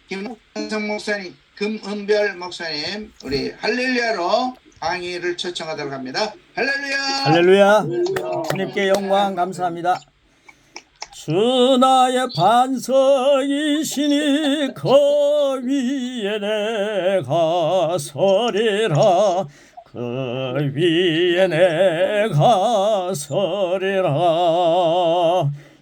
김은성 목사님, 금은별 목사님, 우리 할렐루야로 강의를 초청하도록 합니다. 할렐루야! 할렐루야! 주님께 영광 감사합니다. 주 나의 반석이시니 그 위에 내가 서리라. 그 위에 내가 서리라.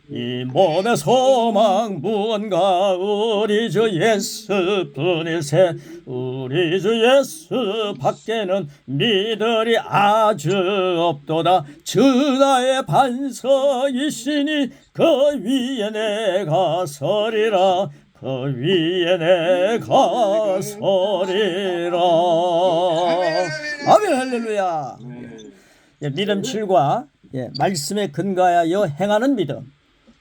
이 몸의 소망 무언가 우리 주 예수뿐일세. 우리 주 예수 밖에는 믿으리 아주 없도다. 주 나의 반석이시니 그 위에 내가 서리라. 그 위에 내가 서리라. 아멘. 할렐루야. 믿음 7과 말씀에 근거하여 행하는 믿음.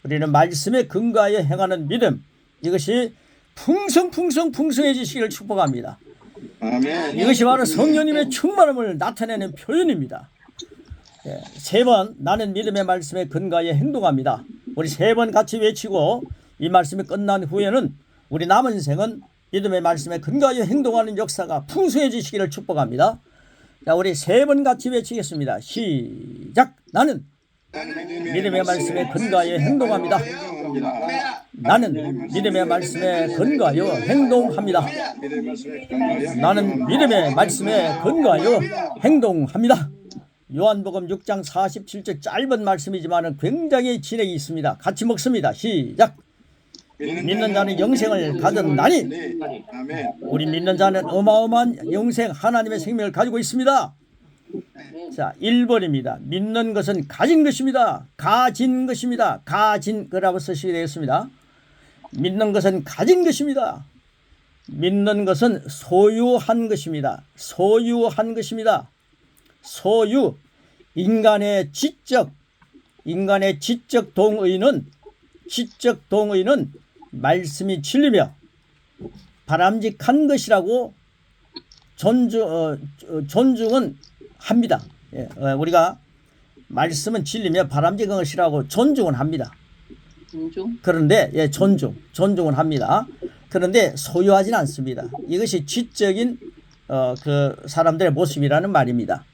우리는 말씀에 근거하여 행하는 믿음, 이것이 풍성해지시기를 축복합니다. 아멘. 이것이 바로 성령님의 충만함을 나타내는 표현입니다. 3번 나는 믿음의 말씀에 근거하여 행동합니다. 우리 3번 같이 외치고 이 말씀이 끝난 후에는 우리 남은 생은 믿음의 말씀에 근거하여 행동하는 역사가 풍성해지시기를 축복합니다. 자, 우리 3번 같이 외치겠습니다. 시작. 나는 믿음의 말씀에 근거하여 행동합니다. 나는 믿음의 말씀에 근거하여 행동합니다. 나는 믿음의 말씀에 근거하여 행동합니다. 요한복음 6장 47절 짧은 말씀이지만 굉장히 진액이 있습니다. 같이 먹습니다. 시작. 믿는 자는 영생을 가졌나니. 우리 믿는 자는 어마어마한 영생, 하나님의 생명을 가지고 있습니다. 자, 1번입니다. 믿는 것은 가진 것입니다. 가진 것입니다. 가진 거라고 쓰시게 되겠습니다. 믿는 것은 가진 것입니다. 믿는 것은 소유한 것입니다. 소유한 것입니다. 소유. 인간의 지적 동의는 말씀이 진리며 바람직한 것이라고 존중은 합니다. 우리가 말씀은 진리며 바람직한 것이라고 존중은 합니다. 그런데 존중은 합니다. 그런데 소유하지는 않습니다. 이것이 지적인 그 사람들의 모습이라는 말입니다.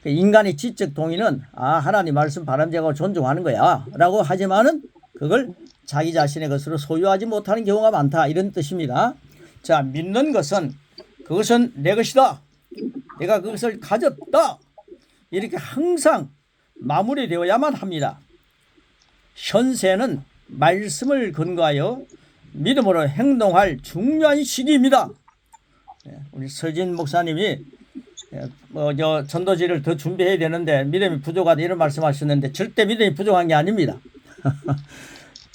인간의 지적 동의는 하나님 말씀 바람직하고 존중하는 거야 라고 하지만은 그걸 자기 자신의 것으로 소유하지 못하는 경우가 많다, 이런 뜻입니다. 자, 믿는 것은 그것은 내 것이다, 내가 그것을 가졌다, 이렇게 항상 마무리되어야만 합니다. 현세는 말씀을 근거하여 믿음으로 행동할 중요한 시기입니다. 우리 서진 목사님이 전도지를 더 준비해야 되는데 믿음이 부족하다 이런 말씀하셨는데 절대 믿음이 부족한 게 아닙니다.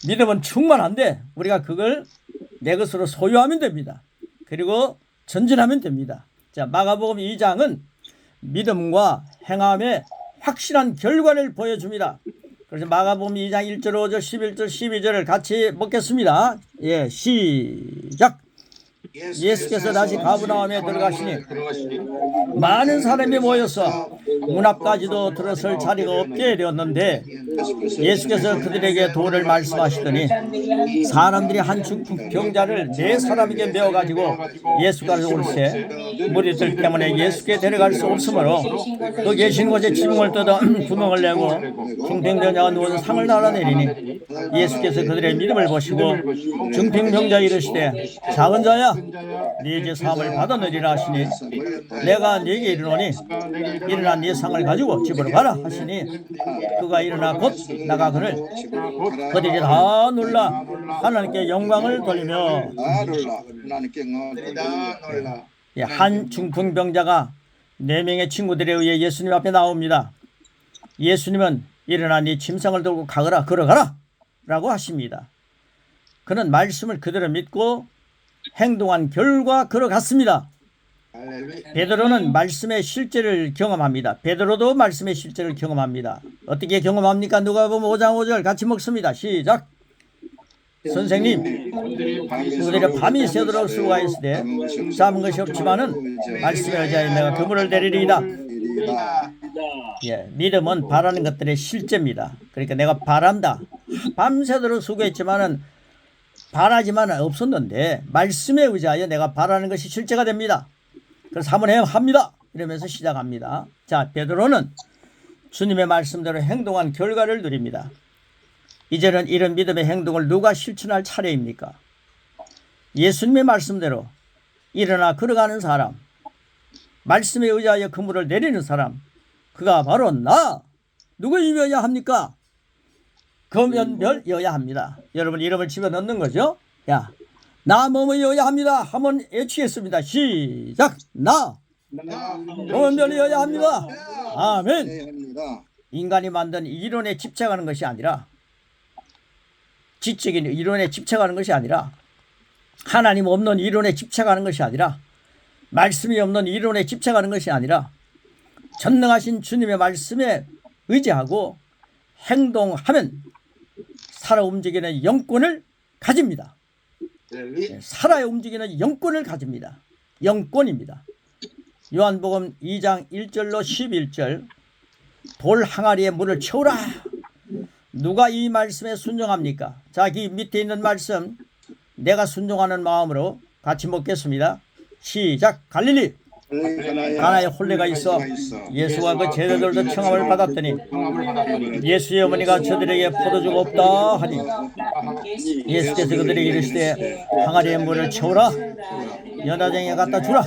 믿음은 충만한데 우리가 그걸 내 것으로 소유하면 됩니다. 그리고 전진하면 됩니다. 자, 마가복음 2장은 믿음과 행함의 확실한 결과를 보여줍니다. 그래서 마가복음 2장 1절, 5절, 11절, 12절을 같이 먹겠습니다. 시작. 예수께서 다시 가버나움에 들어가시니 많은 사람이 모여서 문 앞까지도 들어설 자리가 없게 되었는데 예수께서 그들에게 도를 말씀하시더니 사람들이 한 중풍병자를 4사람에게 메어가지고 예수께서 올세 무리들 때문에 예수께 데려갈 수 없으므로 그 계신 곳에 지붕을 뜯어 구멍을 내고 중풍병자가 누워서 상을 달아내리니 예수께서 그들의 믿음을 보시고 중풍병자 이르시되 작은 자야 네 죄 사함을 받아내리라 하시니 내가 네게 이르노니 일어나 네 상을 가지고 집으로 가라 하시니 그가 일어나 곧 나가거늘 그들이 다 놀라 하나님께 영광을 돌리며 한 중풍병자가 4명의 친구들에 의해 예수님 앞에 나옵니다. 예수님은 일어나 네 짐승을 들고 가거라, 걸어가라 라고 하십니다. 그는 말씀을 그대로 믿고 행동한 결과 걸어갔습니다. 베드로는 말씀의 실제를 경험합니다. 베드로도 말씀의 실제를 경험합니다. 어떻게 경험합니까? 누가복음 5장 5절 같이 먹습니다. 시작. 선생님, 그들이 밤이 새도록 수고하였으되 잡은 것이 없지만은 말씀에 의지하여 내가 그물을 내리리이다. 믿음은 바라는 것들의 실제입니다. 그러니까 내가 바란다. 밤새도록 수고했지만은 바라지만 없었는데 말씀에 의지하여 내가 바라는 것이 실제가 됩니다. 그래서 한번 합니다. 이러면서 시작합니다. 자, 베드로는 주님의 말씀대로 행동한 결과를 누립니다. 이제는 이런 믿음의 행동을 누가 실천할 차례입니까? 예수님의 말씀대로 일어나 걸어가는 사람, 말씀에 의지하여 그물을 내리는 사람, 그가 바로 나. 누구이어야 합니까? 금연별이어야 합니다. 여러분 이름을 집어넣는 거죠. 야, 나 뭐뭐여야 합니다. 한번 외치겠습니다. 시작. 나 금연별이어야 합니다. 아멘. 인간이 만든 이론에 집착하는 것이 아니라, 지적인 이론에 집착하는 것이 아니라, 하나님 없는 이론에 집착하는 것이 아니라, 말씀이 없는 이론에 집착하는 것이 아니라, 전능하신 주님의 말씀에 의지하고 행동하면 살아 움직이는 영권을 가집니다. 살아 움직이는 영권을 가집니다. 영권입니다. 요한복음 2장 1절로 11절, 돌 항아리에 물을 채우라. 누가 이 말씀에 순종합니까? 자, 이 밑에 있는 말씀 내가 순종하는 마음으로 같이 먹겠습니다. 시작. 갈릴리 가나에 혼례가 있어 예수와 그 제자들도 청함을 받았더니 예수의 어머니가 저들에게 포도주가 없다 하니 예수께서 그들에게 이르시되 항아리에 물을 채우라. 연회장에 갖다 주라.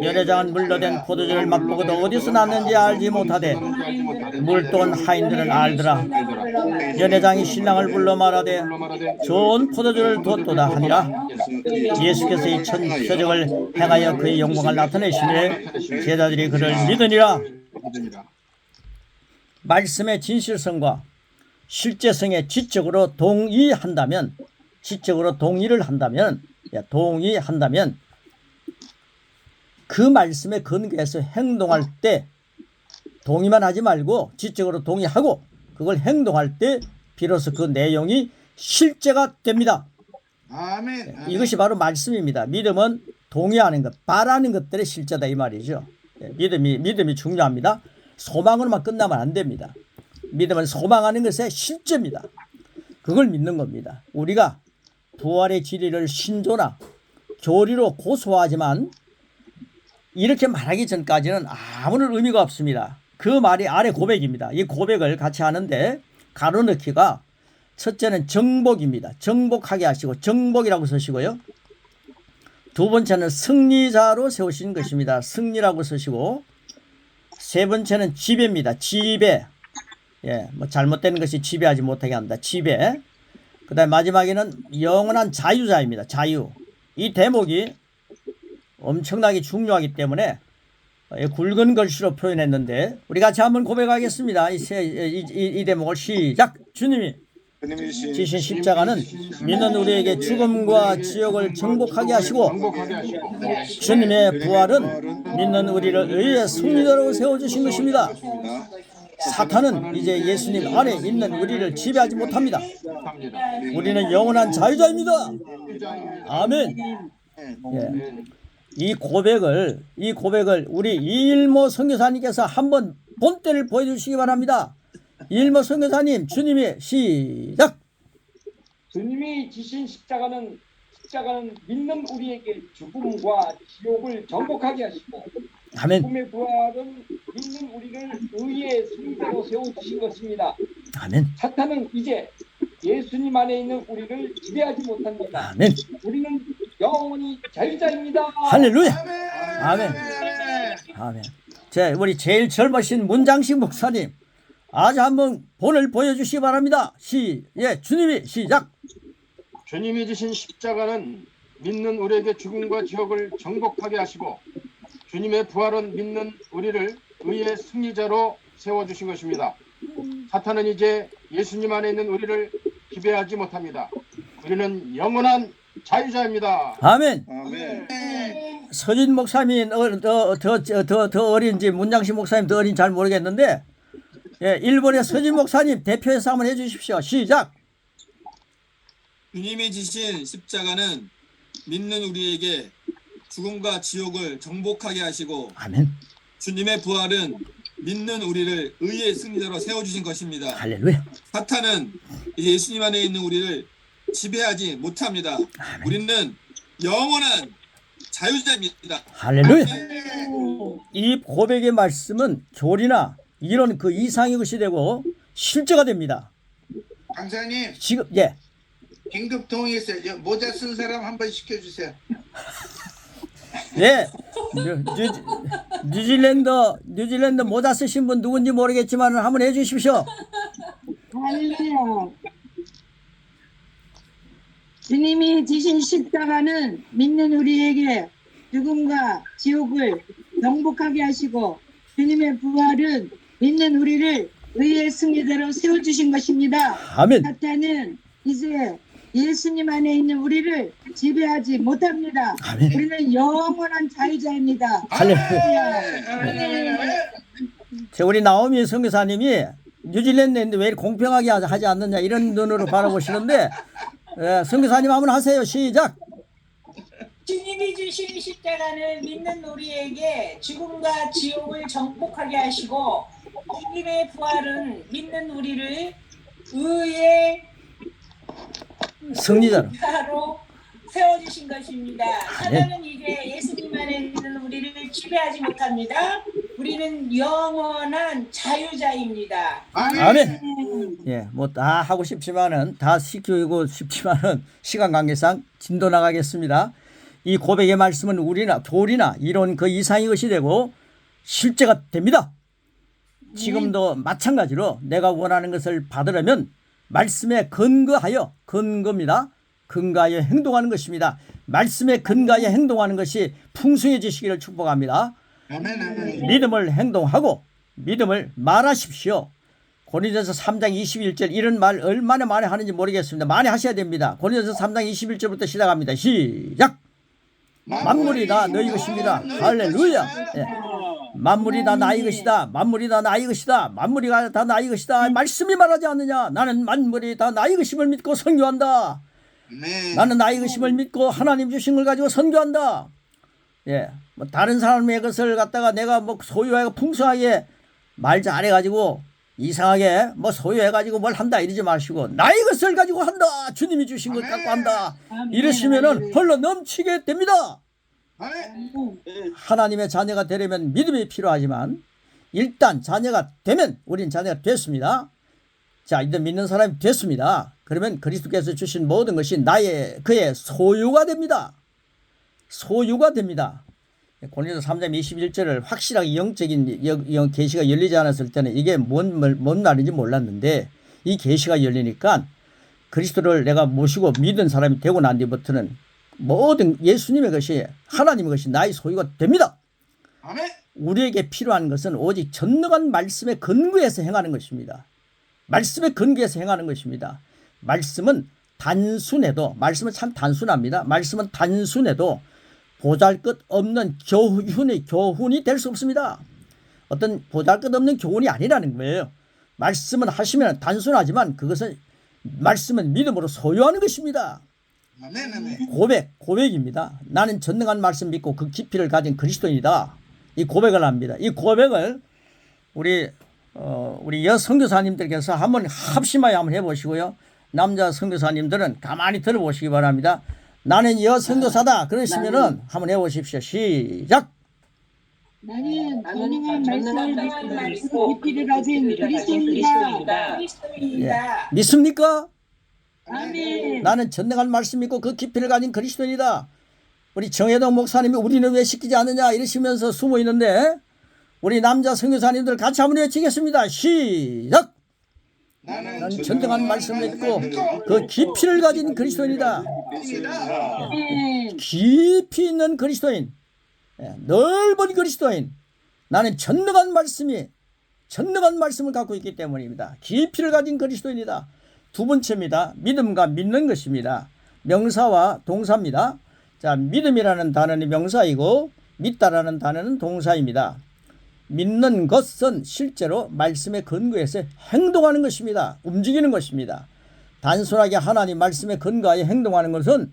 연회장은 물로 된 포도주를 맛보고도 어디서 났는지 알지 못하되 물돈 하인들은 알더라. 연회장이 신랑을 불러 말하되 좋은 포도주를 두었도다 하니라. 예수께서 이 천 표적을 행하여 그의 영광을 나타내시며 제자들이 그를 믿으니라. 말씀의 진실성과 실제성에 지적으로 동의한다면 그 말씀에 근거해서 행동할 때 동의만 하지 말고 지적으로 동의하고 그걸 행동할 때 비로소 그 내용이 실제가 됩니다. 아멘. 이것이 바로 말씀입니다. 믿음은 동의하는 것, 바라는 것들의 실제다 이 말이죠. 믿음이 중요합니다. 소망으로만 끝나면 안 됩니다. 믿음은 소망하는 것의 실제입니다. 그걸 믿는 겁니다. 우리가 부활의 진리를 신조나 교리로 고소하지만 이렇게 말하기 전까지는 아무런 의미가 없습니다. 그 말이 아래 고백입니다. 이 고백을 같이 하는데 가로넣기가 첫째는 정복입니다. 정복하게 하시고 정복이라고 쓰시고요. 두 번째는 승리자로 세우신 것입니다. 승리라고 쓰시고 세 번째는 지배입니다. 지배. 예, 뭐 잘못된 것이 지배하지 못하게 한다. 지배. 그다음 마지막에는 영원한 자유자입니다. 자유. 이 대목이 엄청나게 중요하기 때문에 굵은 글씨로 표현했는데 우리 같이 한번 고백하겠습니다. 이 대목을 시작. 주님이 지신 십자가는 믿는 우리에게 죽음과 지옥을 정복하게 하시고 주님의 부활은 믿는 우리를 의의 승리자로 세워주신 것입니다. 사탄은 이제 예수님 안에 있는 우리를 지배하지 못합니다. 우리는 영원한 자유자입니다. 아멘. 예. 이 고백을 우리 이일모 선교사님께서 한번 본때를 보여주시기 바랍니다. 이일모 선교사님, 주님이 시작. 주님이 지신 십자가는 믿는 우리에게 죽음과 지옥을 정복하게 하시고 아멘. 죽음의 부활은 믿는 우리를 의의 승리자로 세워주신 것입니다. 아멘. 사탄은 이제 예수님 안에 있는 우리를 지배하지 못합니다. 아멘. 우리는 영원히 자유자입니다. 할렐루야. 아멘. 아멘. 자, 우리 제일 젊으신 문장식 목사님, 아주 한번 본을 보여주시기 바랍니다. 주님이 시작. 주님이 지신 십자가는 믿는 우리에게 죽음과 지옥을 정복하게 하시고 주님의 부활은 믿는 우리를 의의 승리자로 세워주신 것입니다. 사탄은 이제 예수님 안에 있는 우리를 지배하지 못합니다. 우리는 영원한 자유자입니다. 아멘. 아멘. 서진 목사님 더 어린지 문장식 목사님 더 어린지 잘 모르겠는데, 예, 일본의 서진 목사님 대표해서 한번 해주십시오. 시작. 주님이 지신 십자가는 믿는 우리에게 죽음과 지옥을 정복하게 하시고 아멘. 주님의 부활은 믿는 우리를 의의 승리자로 세워주신 것입니다. 할렐루야. 사탄은 이제 예수님 안에 있는 우리를 지배하지 못합니다. 우리는 영원한 자유자입니다. 할렐루야. 이 고백의 말씀은 교리나 이런 그 이상의 것이 되고 실제가 됩니다. 강사님 지금 예. 긴급 동의했어요. 저 모자 쓴 사람 한번 시켜주세요. 예. 뉴질랜드 모자 쓰신 분 누군지 모르겠지만 한번 해 주십시오. 할렐루야. 주님이 지신 십자가는 믿는 우리에게 죽음과 지옥을 정복하게 하시고 주님의 부활은 믿는 우리를 의의 승리대로 세워주신 것입니다. 아멘. 사탄은 이제 예수님 안에 있는 우리를 지배하지 못합니다. 아멘. 우리는 영원한 자유자입니다. 할렐루야. 우리 나오미 선교사님이 뉴질랜드인데 왜 이렇게 공평하게 하지 않느냐 이런 눈으로 바라보시는데 예, 선교사님 한번 하세요. 시작. 주님이 주신 십자가는 믿는 우리에게 죽음과 지옥을 정복하게 하시고 주님의 부활은 믿는 우리를 의의 승리자로. 자로 세워주신 것입니다. 사단은 이제 예수님 안에 있는 우리를 지배하지 못합니다. 우리는 영원한 자유자입니다. 아멘. 예, 뭐 다 하고 싶지만은 다 시키고 싶지만은 시간 관계상 진도 나가겠습니다. 이 고백의 말씀은 우리나 교리나 이론 그 이상의 것이 되고 실제가 됩니다. 지금도 마찬가지로 내가 원하는 것을 받으려면 말씀에 근거입니다. 근거하여 행동하는 것입니다. 말씀에 근거하여 행동하는 것이 풍성해지시기를 축복합니다. 아멘, 아멘. 믿음을 행동하고 믿음을 말하십시오. 고린도서 3장 21절 이런 말 얼마나 많이 하는지 모르겠습니다. 많이 하셔야 됩니다. 고린도서 3장 21절부터 시작합니다. 시작. 만물이 다 너희 것입니다. 할렐루야. 예. 만물이 다 나의 것이다. 만물이 다 나의 것이다. 만물이 다 나의 것이다. 말씀이 말하지 않느냐. 나는 만물이 다 나의 것임을 믿고 선교한다. 아멘. 나는 나의 것임을 믿고 하나님 주신 걸 가지고 선교한다. 예, 뭐 다른 사람의 것을 갖다가 내가 뭐 소유하고 풍성하게 말 잘해가지고 이상하게 뭐 소유해가지고 뭘 한다 이러지 마시고 나의 것을 가지고 한다. 주님이 주신 것 갖고 한다. 이러시면은 헐러 넘치게 됩니다. 아멘. 하나님의 자녀가 되려면 믿음이 필요하지만 일단 자녀가 되면 우린 자녀가 됐습니다. 자, 이제 믿는 사람이 됐습니다. 그러면 그리스도께서 주신 모든 것이 그의 소유가 됩니다. 소유가 됩니다. 고린도서 3장 21절을 확실하게 영적인 계시가 열리지 않았을 때는 이게 뭔 말인지 몰랐는데 이 계시가 열리니까 그리스도를 내가 모시고 믿은 사람이 되고 난 뒤부터는 모든 예수님의 것이 하나님의 것이 나의 소유가 됩니다. 아멘. 우리에게 필요한 것은 오직 전능한 말씀의 근거에서 행하는 것입니다. 말씀의 근거에서 행하는 것입니다. 말씀은 말씀은 참 단순합니다. 말씀은 단순해도 보잘것없는 교훈이 될 수 없습니다. 어떤 보잘것없는 교훈이 아니라는 거예요. 말씀은 하시면 단순하지만 그것은 말씀은 믿음으로 소유하는 것입니다. 아멘, 아멘. 고백입니다. 나는 전능한 말씀 믿고 그 깊이를 가진 그리스도인이다. 이 고백을 합니다. 이 고백을 우리 여선교사님들께서 한번 합심하여 한번 해보시고요. 남자 선교사님들은 가만히 들어보시기 바랍니다. 나는 여선교사다 그러시면은 한번 해보십시오. 시작. 나는 전능한 말씀을 깊이를 가진 그리스도입니다. 예. 믿습니까? 아멘. 나는 전능한 말씀 믿고 그 깊이를 가진 그리스도인이다. 우리 정혜동 목사님이 우리는 왜 시키지 않느냐 이러시면서 숨어 있는데 우리 남자 선교사님들 같이 한번 외치겠습니다. 시작. 나는 전능한 말씀을 믿고 그 깊이를 가진 그리스도인이다. 깊이 있는 그리스도인, 넓은 그리스도인. 나는 전능한 말씀을 갖고 있기 때문입니다. 깊이를 가진 그리스도인이다. 두 번째입니다. 믿음과 믿는 것입니다. 명사와 동사입니다. 자, 믿음이라는 단어는 명사이고 믿다라는 단어는 동사입니다. 믿는 것은 실제로 말씀의 근거에서 행동하는 것입니다. 움직이는 것입니다. 단순하게 하나님 말씀에 근거하여 행동하는 것은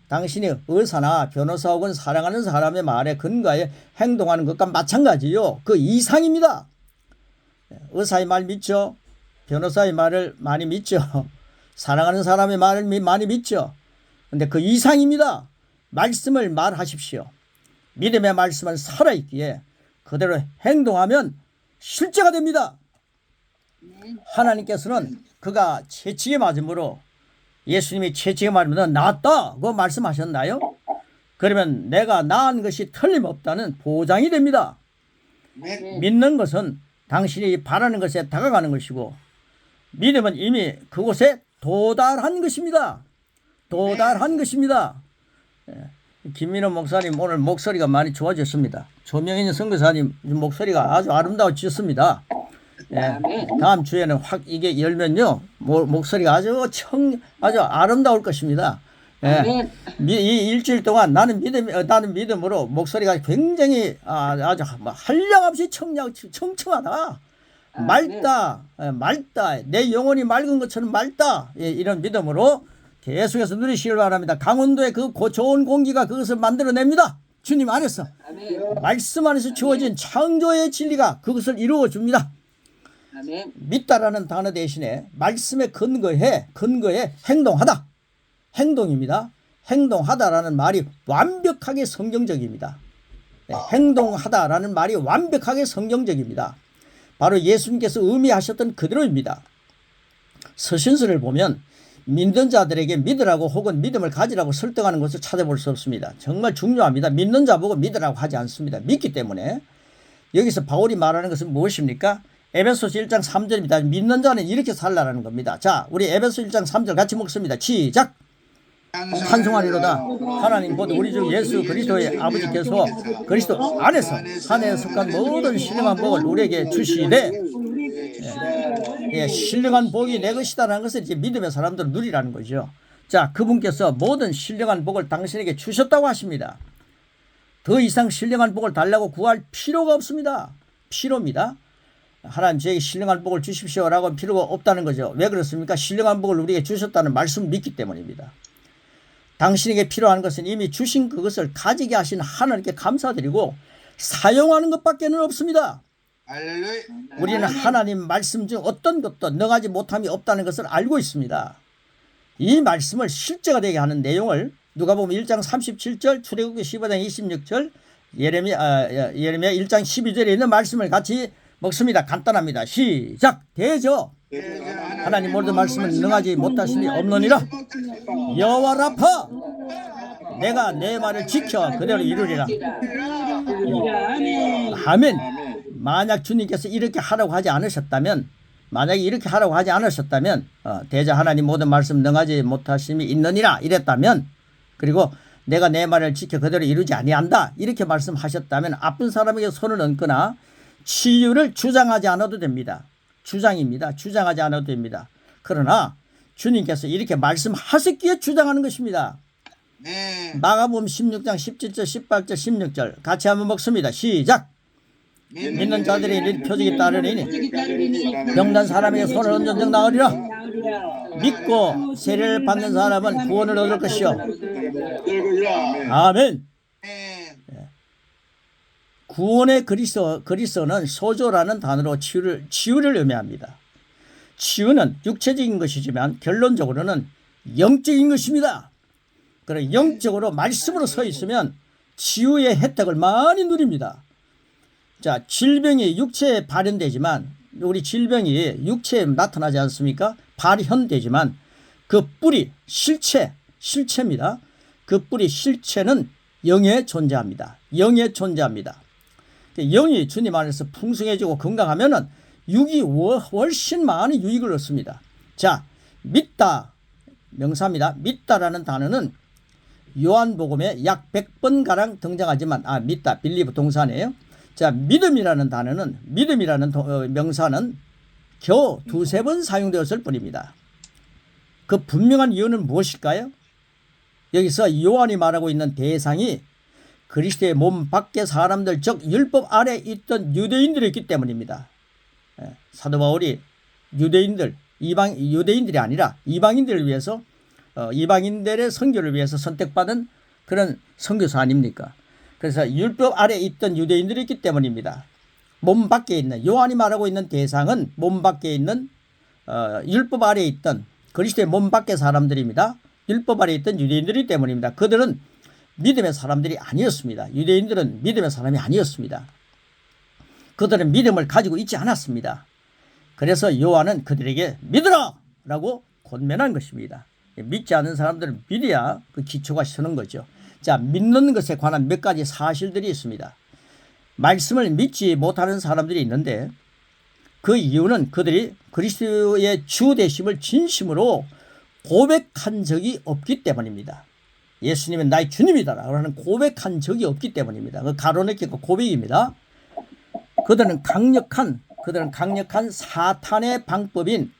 당신이 의사나 변호사 혹은 사랑하는 사람의 말에 근거하여 행동하는 것과 마찬가지요. 그 이상입니다. 의사의 말 믿죠? 변호사의 말을 많이 믿죠? 사랑하는 사람의 말을 많이 믿죠. 근데 그 이상입니다. 말씀을 말하십시오. 믿음의 말씀은 살아있기에 그대로 행동하면 실제가 됩니다. 하나님께서는 그가 채찍에 맞음으로 예수님이 채찍에 맞으면 낫다고 말씀하셨나요? 그러면 내가 나은 것이 틀림없다는 보장이 됩니다. 믿는 것은 당신이 바라는 것에 다가가는 것이고 믿음은 이미 그곳에 도달한 것입니다. 도달한 것입니다. 김민호 목사님 오늘 목소리가 많이 좋아졌습니다. 조명인 선교사님 목소리가 아주 아름다워졌습니다. 다음 주에는 확 이게 열면요 목소리가 아주 아름다울 것입니다. 이 일주일 동안 나는 믿음으로 목소리가 굉장히 아주 한량없이 청청하다. 맑다. 내 영혼이 맑은 것처럼 맑다. 이런 믿음으로 계속해서 누리시길 바랍니다. 강원도의 그 좋은 공기가 그것을 만들어냅니다. 주님 안에서 말씀 안에서 주어진 창조의 진리가 그것을 이루어 줍니다. 믿다라는 단어 대신에 말씀에 근거해 행동하다. 행동입니다. 행동하다라는 말이 완벽하게 성경적입니다. 행동하다라는 말이 완벽하게 성경적입니다. 바로 예수님께서 의미하셨던 그대로입니다. 서신서를 보면 믿는 자들에게 믿으라고 혹은 믿음을 가지라고 설득하는 것을 찾아볼 수 없습니다. 정말 중요합니다. 믿는 자 보고 믿으라고 하지 않습니다. 믿기 때문에. 여기서 바울이 말하는 것은 무엇입니까? 에베소서 1장 3절입니다. 믿는 자는 이렇게 살라라는 겁니다. 자, 우리 에베소 1장 3절 같이 먹습니다. 시작! 찬송하리로다. 하나님 곧 우리 주 예수 그리스도의 아버지께서 그리스도 안에서 하늘에 속한 모든 신령한 복을 우리에게 주시되 신령한 복이 내 것이다라는 것을 이제 믿음의 사람들은 누리라는 거죠. 자, 그분께서 모든 신령한 복을 당신에게 주셨다고 하십니다. 더 이상 신령한 복을 달라고 구할 필요가 없습니다. 필요입니다. 하나님 저에게 신령한 복을 주십시오라고 필요가 없다는 거죠. 왜 그렇습니까? 신령한 복을 우리에게 주셨다는 말씀을 믿기 때문입니다. 당신에게 필요한 것은 이미 주신 그것을 가지게 하신 하나님께 감사드리고 사용하는 것밖에는 없습니다. 할렐루야. 우리는 하나님 말씀 중 어떤 것도 능하지 못함이 없다는 것을 알고 있습니다. 이 말씀을 실제가 되게 하는 내용을 누가복음 1장 37절, 출애굽기 15장 26절, 예레미야 1장 12절에 있는 말씀을 같이 먹습니다. 간단합니다. 시작! 대저 하나님 모든 말씀은 능하지 못하심이 없느니라. 여호와 라파 내가 내 말을 지켜 그대로 이루리라. 아멘. 만약 주님께서 이렇게 하라고 하지 않으셨다면 대저 하나님 모든 말씀 능하지 못하심이 있느니라 이랬다면, 그리고 내가 내 말을 지켜 그대로 이루지 아니한다 이렇게 말씀하셨다면 아픈 사람에게 손을 얹거나 치유를 주장하지 않아도 됩니다. 주장입니다. 주장하지 않아도 됩니다. 그러나 주님께서 이렇게 말씀하셨기에 주장하는 것입니다. 마가복음 16장 17절 18절 16절 같이 한번 먹습니다. 시작! 믿는 자들의 표적이 따르리니 병난 사람에게 손을 얹은 적 나으리라. 믿고 세례를 받는 사람은 구원을 얻을 것이요. 아멘. 구원의 그리스어는 소조라는 단어로 치유를 의미합니다. 치유는 육체적인 것이지만 결론적으로는 영적인 것입니다. 그리고 영적으로 말씀으로 서 있으면 치유의 혜택을 많이 누립니다. 자, 질병이 육체에 발현되지만 우리 질병이 육체에 나타나지 않습니까? 발현되지만 그 뿌리 실체입니다. 그 뿌리 실체는 영에 존재합니다. 영에 존재합니다. 영이 주님 안에서 풍성해지고 건강하면은 육이 훨씬 많은 유익을 얻습니다. 자, 믿다 명사입니다. 믿다라는 단어는 요한복음에 약 100번가량 등장하지만 믿다 빌리브 동사네요. 자, 믿음이라는 명사는 겨우 2-3번 사용되었을 뿐입니다. 그 분명한 이유는 무엇일까요? 여기서 요한이 말하고 있는 대상이 그리스도의 몸 밖의 사람들, 즉 율법 아래 있던 유대인들이 있기 때문입니다. 사도 바울이 유대인들이 아니라 이방인들을 위해서 이방인들의 선교를 위해서 선택받은 그런 선교사 아닙니까? 그래서 율법 아래 있던 유대인들이 있기 때문입니다. 몸 밖에 있는, 요한이 말하고 있는 대상은 몸 밖에 있는 율법 아래 있던 그리스도의 몸 밖의 사람들입니다. 율법 아래 있던 유대인들이 때문입니다. 그들은 믿음의 사람들이 아니었습니다. 유대인들은 믿음의 사람이 아니었습니다. 그들은 믿음을 가지고 있지 않았습니다. 그래서 요한은 그들에게 믿으라! 라고 권면한 것입니다. 믿지 않는 사람들은 믿어야 그 기초가 서는 거죠. 자, 믿는 것에 관한 몇 가지 사실들이 있습니다. 말씀을 믿지 못하는 사람들이 있는데 그 이유는 그들이 그리스도의 주 되심을 진심으로 고백한 적이 없기 때문입니다. 예수님은 나의 주님이다라고 하는 고백한 적이 없기 때문입니다. 그 가로넣기 고백입니다. 그들은 강력한 사탄의 방법인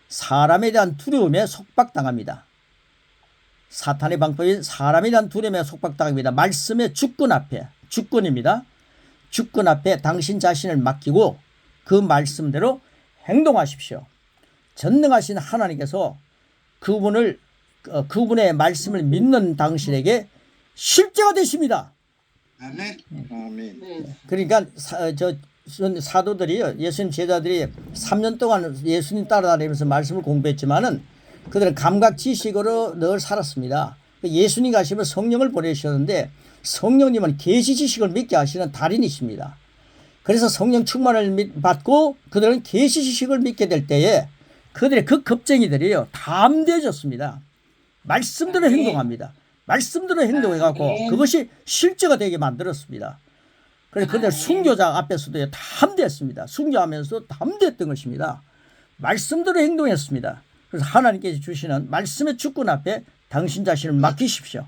사람에 대한 두려움에 속박당합니다. 사탄의 방법인 사람에 대한 두려움에 속박당합니다. 말씀의 주권입니다. 주권 앞에 당신 자신을 맡기고 그 말씀대로 행동하십시오. 전능하신 하나님께서 그분의 말씀을 믿는 당신에게 실제가 되십니다. 아멘. 아멘. 그러니까 사도들이 예수님 제자들이 3년 동안 예수님 따라다니면서 말씀을 공부했지만은 그들은 감각 지식으로 늘 살았습니다. 예수님 가시면 성령을 보내셨는데 성령님은 계시 지식을 믿게 하시는 달인이십니다. 그래서 성령 충만을 받고 그들은 계시 지식을 믿게 될 때에 그들의 그 겁쟁이들이요 담대해졌습니다. 말씀대로 행동합니다. 말씀대로 행동해갖고 그것이 실제가 되게 만들었습니다. 그래서 그들 순교자 앞에서도 담대했습니다. 순교하면서 담대했던 것입니다. 말씀대로 행동했습니다. 그래서 하나님께서 주시는 말씀의 주권 앞에 당신 자신을 맡기십시오.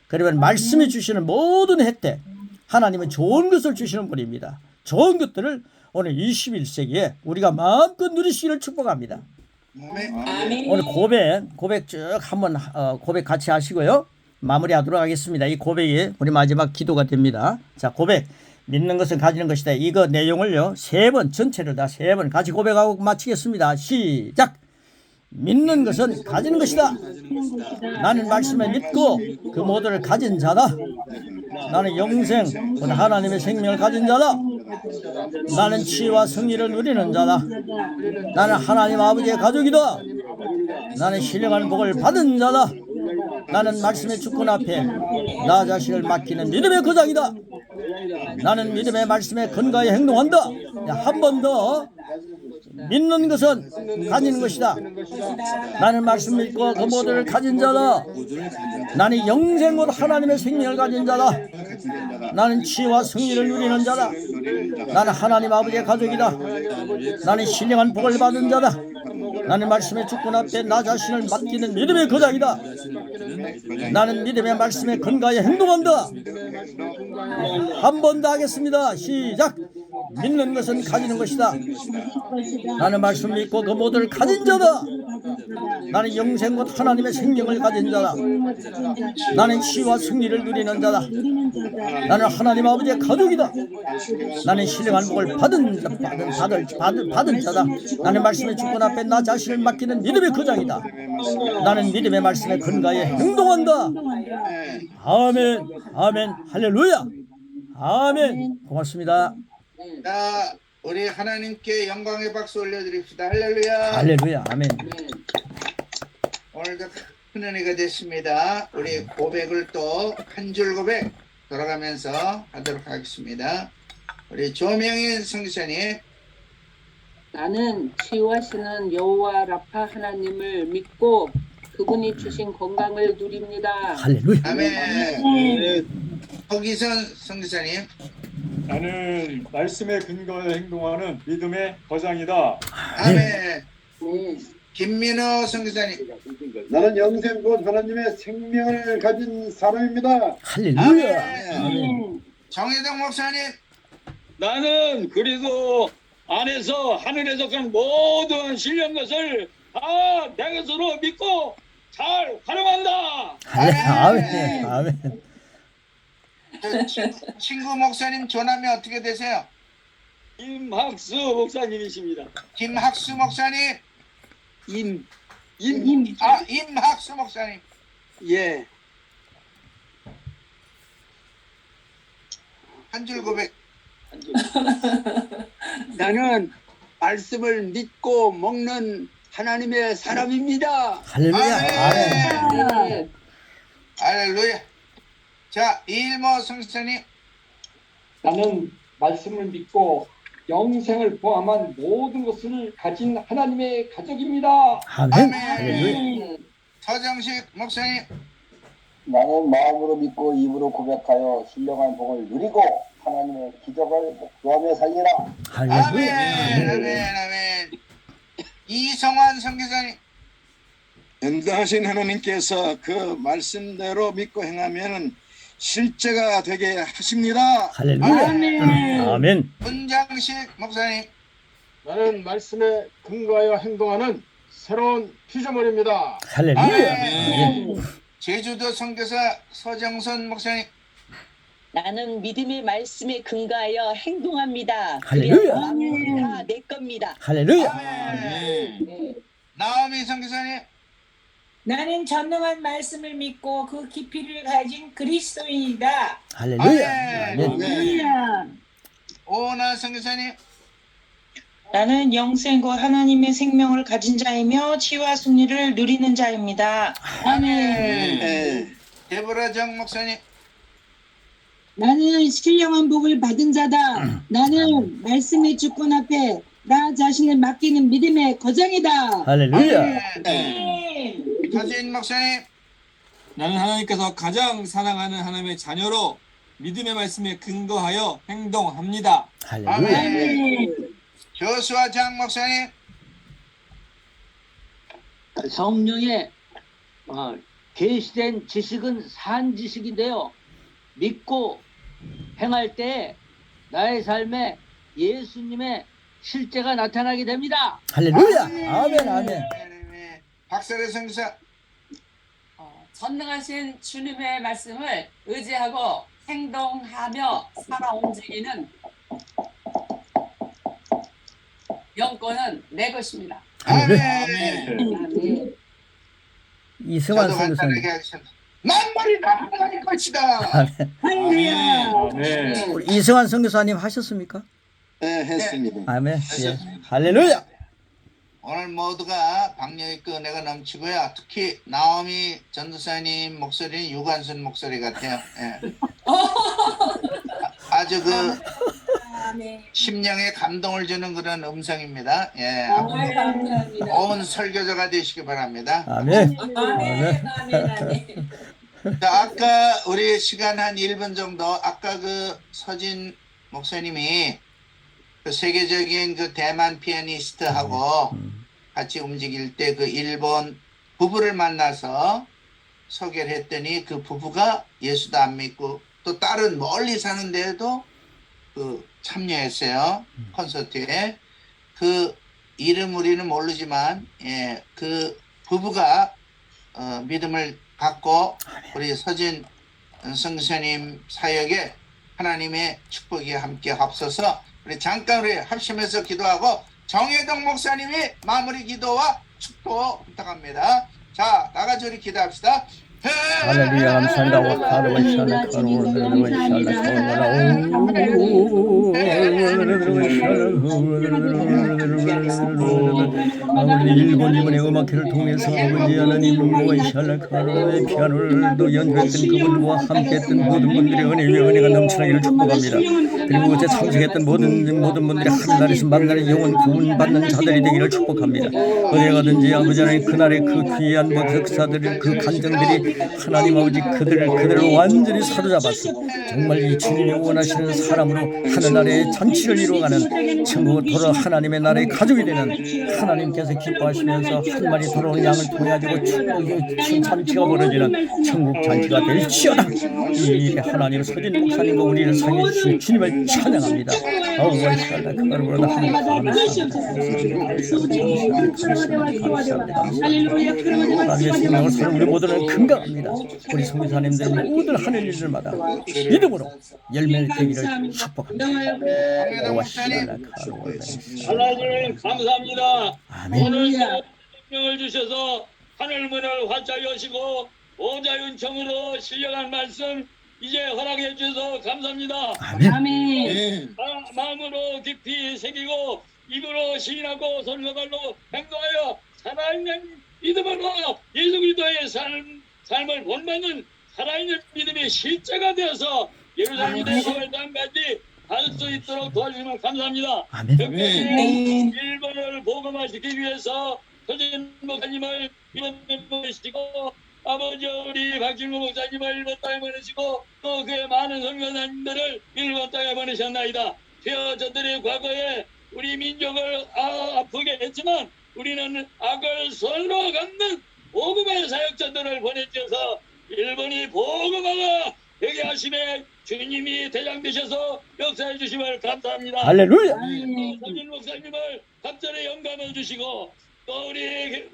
그러면 말씀이 주시는 모든 혜택, 하나님은 좋은 것을 주시는 분입니다. 좋은 것들을 오늘 21세기에 우리가 마음껏 누리시기를 축복합니다. 아멘. 오늘 고백 쭉 한번 고백 같이 하시고요. 마무리하도록 하겠습니다. 이 고백이 우리 마지막 기도가 됩니다. 자, 고백. 믿는 것은 가지는 것이다. 이거 내용을요. 3번 전체를 다 3번 같이 고백하고 마치겠습니다. 시작. 믿는 것은 가지는 것이다. 나는 말씀을 믿고 그 모두를 가진 자다. 나는 영생, 곧 하나님의 생명을 가진 자다. 나는 지혜와 승리를 누리는 자다. 나는 하나님 아버지의 가족이다. 나는 신령한 복을 받은 자다. 나는 말씀의 주권 앞에 나 자신을 맡기는 믿음의 거장이다. 나는 믿음의 말씀에 근거하여 행동한다. 한 번 더. 믿는 것은 가지는 것이다. 나는 말씀 믿고 그 모두를 가진 자다. 나는 영생 곧 하나님의 생명을 가진 자다. 나는 지혜와 승리를 누리는 자다. 나는 하나님 아버지의 가족이다. 나는 신령한 복을 받은 자다. 나는 말씀의 주권 앞에 나 자신을 맡기는 믿음의 거장이다. 나는 믿음의 말씀에 근거하여 행동한다. 한 번 더 하겠습니다. 시작. 믿는 것은 가지는 것이다. 나는 말씀 믿고 그 모두를 가진 자다. 나는 영생 곧 하나님의 생명을 가진 자다. 나는 지혜와 승리를 누리는 자다. 나는 하나님 아버지의 가족이다. 나는 신령한 복을 받은 자다. 나는 말씀의 주권 앞에 나 자신을 맡기는 믿음의 거장이다. 나는 믿음의 말씀에 근거하여 행동한다. 아멘, 아멘, 할렐루야. 아멘. 고맙습니다. 자, 우리 하나님께 영광의 박수 올려드립시다. 할렐루야. 할렐루야. 아멘. 오늘도 큰 은혜가 됐습니다. 우리 고백을 또 한 줄 고백 돌아가면서 하도록 하겠습니다. 우리 조명인 성기사님. 나는 치유하시는 여호와 라파 하나님을 믿고 그분이 주신 건강을 누립니다. 할렐루야. 아멘. 허기선 성기사님. 나는 말씀에 근거해 행동하는 믿음의 거장이다. 아멘. 네. 김민호 성기사님. 나는 영생 곧 하나님의 생명을 가진 사람입니다. 할렐루야. 아멘. 정혜동 목사님. 나는 그리스도 안에서 하늘에 속한 모든 신령 것을 다 내 것으로 믿고 잘 활용한다. 아멘. 아멘. 친구 목사님 조남이 어떻게 되세요? 임학수 목사님이십니다. 김학수 목사님. 임학수 목사님. 예. 한 줄 고백. 나는 말씀을 믿고 먹는 하나님의 사람입니다. 할렐루야. 아멘. 네. 할렐루야. 자, 이일모 성사님. 나는 말씀을 믿고 영생을 포함한 모든 것을 가진 하나님의 가족입니다. 아멘. 아멘. 할렐루야. 서정식 목사님. 나는 마음으로 믿고 입으로 고백하여 신령한 복을 누리고 하나님의 기적을 목도하며 살리라. 아멘. 할렐루야. 아멘. 아멘. 이성환 선교사님. 연다하신 하나님께서 그 말씀대로 믿고 행하면은 실제가 되게 하십니다. 할렐루야. 아멘. 문장식 목사님. 나는 말씀에 근거하여 행동하는 새로운 피조물입니다. 할렐루야. 아멘. 제주도 선교사 서정선 목사님. 나는 믿음의 말씀에 근거하여 행동합니다. 할렐루야. 다 내 겁니다. 할렐루야. 아멘. 나오미 선교사님. 나는 전능한 말씀을 믿고 그 깊이를 가진 그리스도인이다. 할렐루야. 아멘. 아멘. 오나 선교사님. 나는 영생과 하나님의 생명을 가진 자이며 치유와 승리를 누리는 자입니다. 아멘. 데보라 정 목사님. 나는 신령한 복을 받은 자다. 나는 말씀의 주권 앞에 나 자신을 맡기는 믿음의 거장이다. 할렐루야. 아멘. 서진 목사님. 나는 하나님께서 가장 사랑하는 하나님의 자녀로 믿음의 말씀에 근거하여 행동합니다. 할렐루야. 아멘. 조수아 장 목사님. 성령의 계시된 지식은 산 지식인데요. 믿고 행할 때 나의 삶에 예수님의 실제가 나타나게 됩니다. 할렐루야. 아멘. 아멘. 박사래 선교사. 전능하신 주님의 말씀을 의지하고 행동하며 살아 움직이는 영권은 내 것입니다. 아멘. 이승환 저도 선교사님. 간단하게 하겠습니다. 만물이 다 하나님 것이다. 아멘. 네. 우리 이승환 선교사님 하셨습니까? 네, 했습니다. 아멘. 예. 할렐루야. 오늘 모두가 박력있고 은혜가 넘치고요. 특히 나오미 전도사님 목소리는 유관순 목소리 같아요. 예. 아주 그 심령에 감동을 주는 그런 음성입니다. 예. 감사합니다. 온 설교자가 되시기 바랍니다. 아멘. 아멘. 아멘. 자, 아까 우리 시간 한 1분 정도, 아까 그 서진 목사님이 그 세계적인 그 대만 피아니스트하고 같이 움직일 때 그 일본 부부를 만나서 소개를 했더니 그 부부가 예수도 안 믿고 또 딸은 멀리 사는데도 그 참여했어요. 콘서트에. 그 이름 우리는 모르지만, 예, 그 부부가 믿음을 갖고 우리 서진 선교사님 사역에 하나님의 축복이 함께 합서서 우리 잠깐 우리 합심해서 기도하고 정혜동 목사님이 마무리 기도와 축복 부탁합니다. 자, 나가서 우리 기도합시다. 할렐루야. 감사합니다. 일본 이번의 음악회를 통해서 아버지 하나님 샬라카로의 피아노를 연주했던 그분과 함께했던 모든 분들의 은혜가 넘쳐나기를 축복합니다. 그리고 어제 참석했던 모든 분들이 하늘나라에서 만나는 영원 구원받는 자들이 되기를 축복합니다. 어디에 가든지 아버지 하나님 그날의 그 귀한 목사들의 그 간증들이 하나님 아버지 그들을 완전히 사로잡았어. 정말 이 주님이 원하시는 사람으로 하늘나라의 잔치를 이루어가는 천국을 돌아 하나님의 나라의 가족이 되는 하나님께서 기뻐하시면서 한 마리 돌아오는 양을 통해 가지고 천국의 잔치가 벌어지는 천국 잔치가 될지어다. 이 일에 하나님 서진 목사님과 우리를 살려 주신 주님을 찬양합니다. 하나님의 생명을 사는 우리 모두는 건강합니다. 우리 선교사님들 모든 하늘 일들마다 믿음으로 열매를 되기를 축복합니다. 하나님 감사합니다. 아멘. 오늘 생명을 주셔서 하늘 문을 활짝 여시고 오자윤청으로 신령한 말씀 이제 허락해 주셔서 감사합니다. 아멘. 마음으로 깊이 새기고 입으로 시인하고 손가락로 행동하여 살아있는 믿음으로 예수 그리스도의 삶을 본받는 살아있는 믿음의 실제가 되어서 예루살렘 대성을 땅까지 갈 수 있도록 도와주시면 감사합니다. 특별히 일본을 복음화시키기 위해서 서진 목사님을 일본에 보내시고 아버지 우리 박진구 목사님을 일본 땅에 보내시고 또 그의 많은 선교사님들을 일본 땅에 보내셨나이다. 주여 저들이 과거에 우리 민족을 아프게 했지만 우리는 악을 선으로 갚는 복음의 사역자들을 보내주셔서 일본이 복음화가 되게 하심에 주님이 대장 되셔서 역사해 주심을 감사합니다. 할렐루야. 서진 목사님을 갑절의 영감을 주시고 또 우리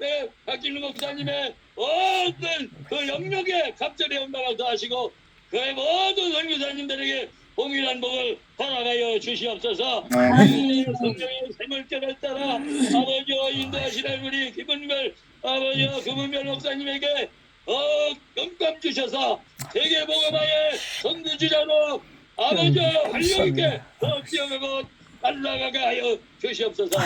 박진우 목사님의 모든 그 영역에 갑절의 영감을 더하시고 그의 모든 선교사님들에게 동일한 복을 허락하여 주시옵소서. 성령의 생물결을 따라 아버지와 인도하시는 우리 김은별 아버지와 금은별 목사님에게 영감 주셔서 세계 복음화의 선두주자로 아버지와 활력 있게 더 뛰어가고 날아가게 하여 주시옵소서.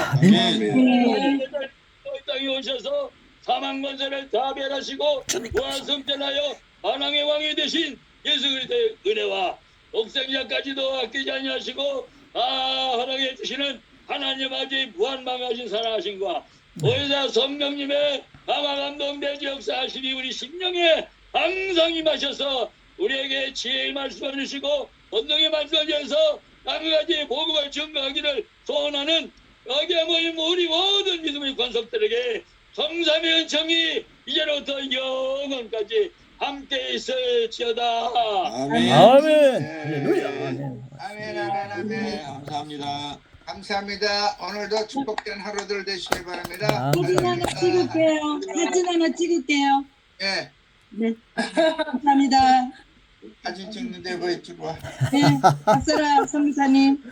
땅에 오셔서 사망 권세를 다 멸하시고 부활승천하여 만왕의 왕이 되신 예수 그리스도의 은혜와 독생자까지도 아끼지 아니하시고 다 허락해 주시는 하나님 아버지의 무한망하신 사랑하심과 오해사 성령님의 감화감동되지 역사하시니 우리 심령에 항상 임하셔서 우리에게 지혜의 말씀을 주시고 본능의 말씀을 주셔서 까지까지 복음을 증거하기를 소원하는 여기에 모인 우리 모든 믿음의 권속들에게 성삼의 은총이 이제로부터 영원까지 함께 있을지어다. 아멘. 할렐루야. 아멘. 감사합니다. 감사합니다. 오늘도 축복된 하루들 되시길 바랍니다. 사진 하나 찍을게요. 사진 하나 찍을게요. 예. 네. 감사합니다. 사진 찍는데 뭐 찍고. 네. 박사라 성사님.